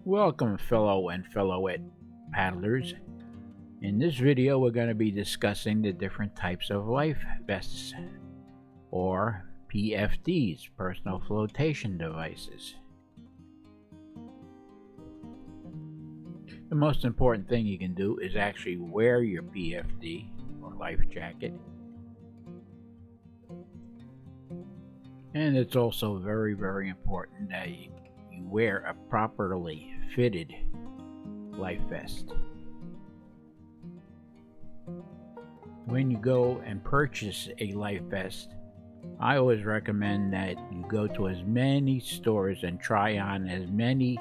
Welcome fellow and fellowette paddlers. In this video we're going to be discussing the different types of life vests or PFDs, personal flotation devices. The most important thing you can do is actually wear your PFD or life jacket. And it's also very important that you wear a properly fitted life vest. When you go and purchase a life vest, I always recommend that you go to as many stores and try on as many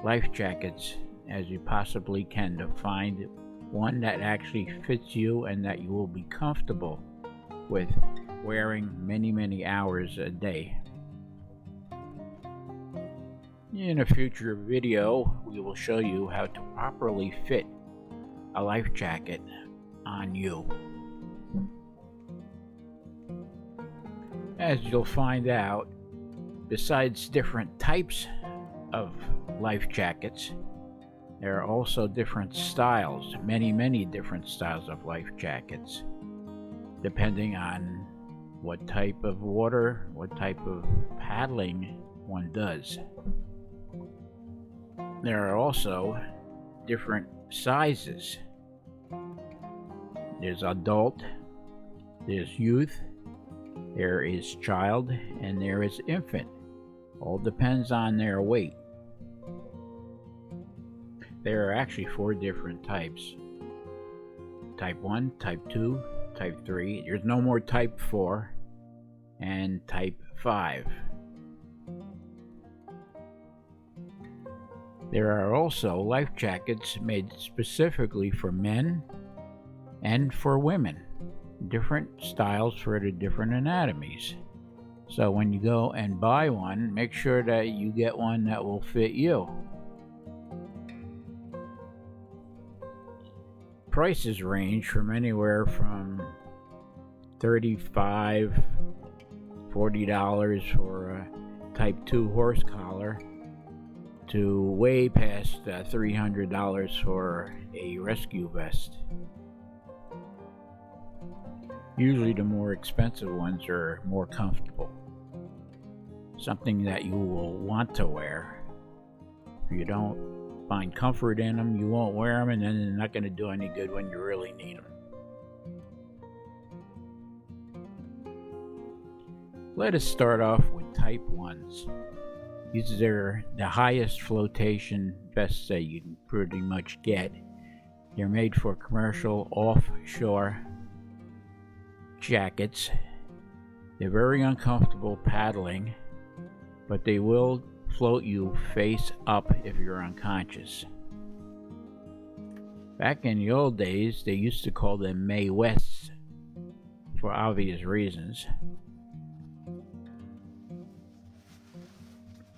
life jackets as you possibly can to find one that actually fits you and that you will be comfortable with wearing many hours a day. In a future video, we will show you how to properly fit a life jacket on you. As you'll find out, besides different types of life jackets, there are also different styles, many different styles of life jackets, depending on what type of water, what type of paddling one does. There are also different sizes. There's adult, there's youth, there is child, and there is infant. All depends on their weight. There are actually 4 different types. Type 1, Type 2, Type 3. There's no more Type 4 and Type 5. There are also life jackets made specifically for men and for women. Different styles for the different anatomies. So when you go and buy one, make sure that you get one that will fit you. Prices range from anywhere from $35, $40 for a Type 2 horse collar to way past $300 for a rescue vest. Usually the more expensive ones are more comfortable. Something that you will want to wear. If you don't find comfort in them, you won't wear them, and then they're not going to do any good when you really need them. Let us start off with Type 1s. These are the highest flotation vests that you can pretty much get. They're made for commercial offshore jackets. They're very uncomfortable paddling, but they will float you face up if you're unconscious. Back in the old days, they used to call them Mae Wests for obvious reasons.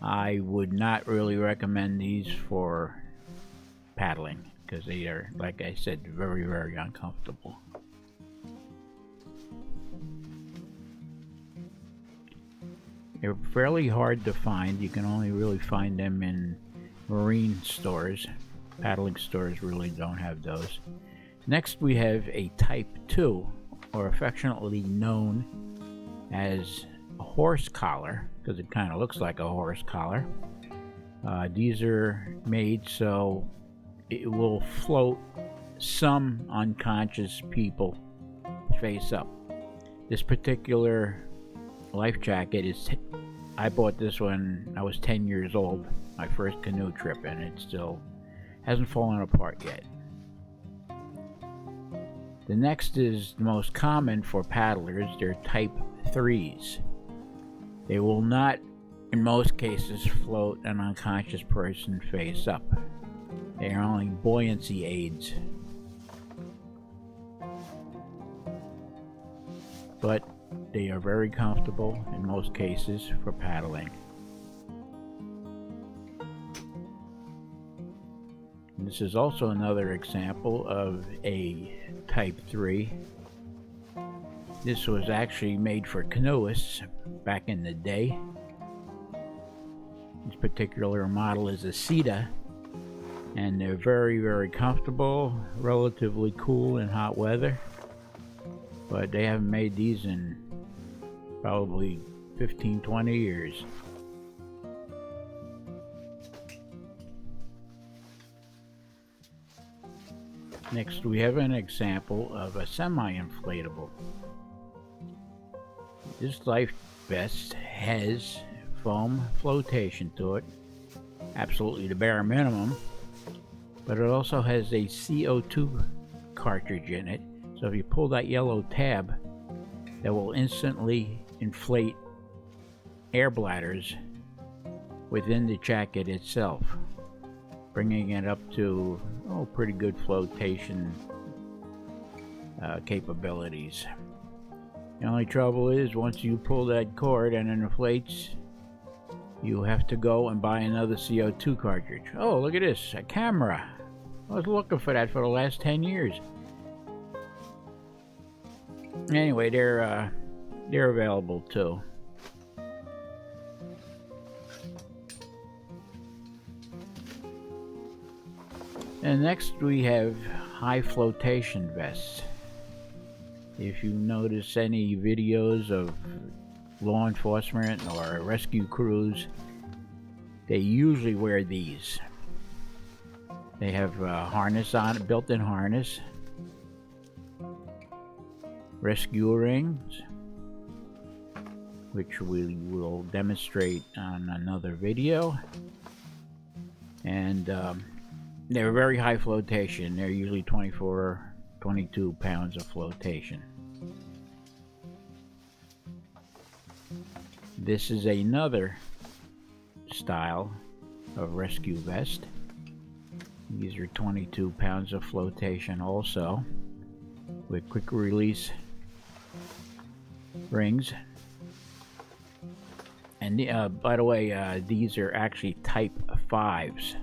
I would not really recommend these for paddling because they are, like I said, very uncomfortable. They're fairly hard to find. You can only really find them in marine stores. Paddling stores really don't have those. Next we have a Type 2, or affectionately known as a horse collar, because it kind of looks like a horse collar. These are made so it will float some unconscious people face up. This particular life jacket is I bought this when I was 10 years old, my first canoe trip, and it still hasn't fallen apart yet. The next is the most common for paddlers. They're Type 3s. They will not, in most cases, float an unconscious person face up. They are only buoyancy aids. But they are very comfortable in most cases for paddling. And this is also another example of a Type 3. This was actually made for canoeists back in the day. This particular model is a CETA, and they're very, very comfortable, relatively cool in hot weather, but they haven't made these in probably 15-20 years. Next we have an example of a semi-inflatable. This life vest has foam flotation to it, absolutely the bare minimum, but it also has a CO2 cartridge in it, so if you pull that yellow tab, that will instantly inflate air bladders within the jacket itself, bringing it up to pretty good flotation capabilities. The only trouble is once you pull that cord and it inflates, you have to go and buy another CO2 cartridge. Oh, look at this, a camera. I was looking for that for the last 10 years. Anyway, they're available too. And next we have high flotation vests. If you notice any videos of law enforcement or rescue crews, they usually wear these. They have a harness on it, built-in harness, rescue rings, which we will demonstrate on another video, and they're very high flotation. They're usually 22 pounds of flotation. This is another style of rescue vest. These are 22 pounds of flotation also, with quick release rings. And by the way, these are actually type 5s,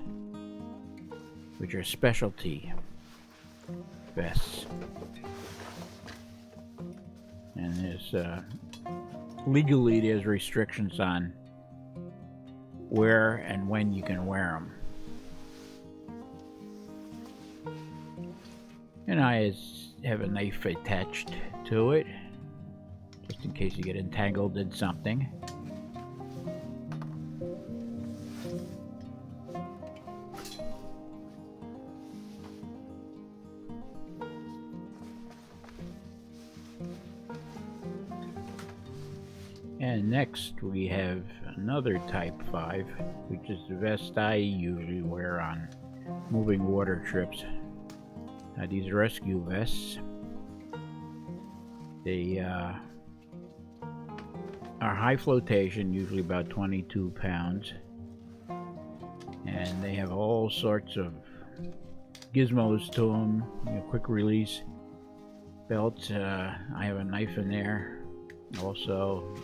which are specialty vests. And there's legally there's restrictions on where and when you can wear them. And I have a knife attached to it, just in case you get entangled in something. And next we have another type 5, which is the vest I usually wear on moving water trips. These are rescue vests. They are high flotation, usually about 22 pounds. And they have all sorts of gizmos to them, quick release belts. I have a knife in there. Also,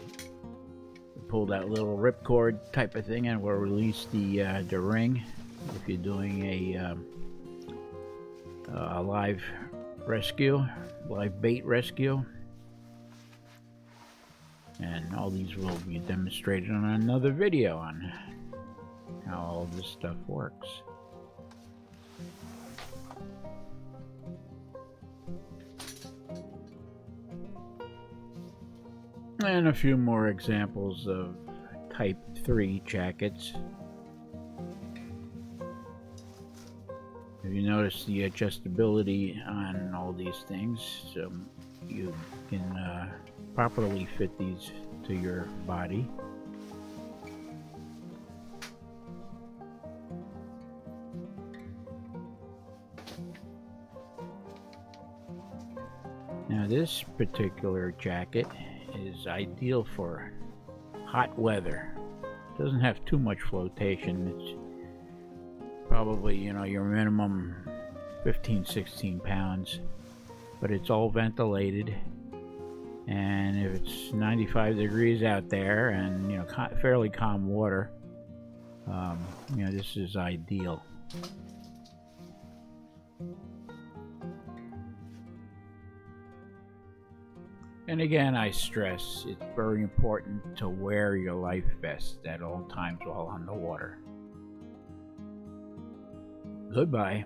pull that little ripcord type of thing and we'll release the ring if you're doing a live rescue, live bait rescue. And all these will be demonstrated on another video on how all this stuff works. And a few more examples of type 3 jackets. If you notice the adjustability on all these things, so you can properly fit these to your body. Now this particular jacket is ideal for hot weather. It doesn't have too much flotation. It's probably, your minimum 15-16 pounds, but it's all ventilated, and if it's 95 degrees out there and fairly calm water, this is ideal. And again, I stress, it's very important to wear your life vest at all times while on the water. Goodbye.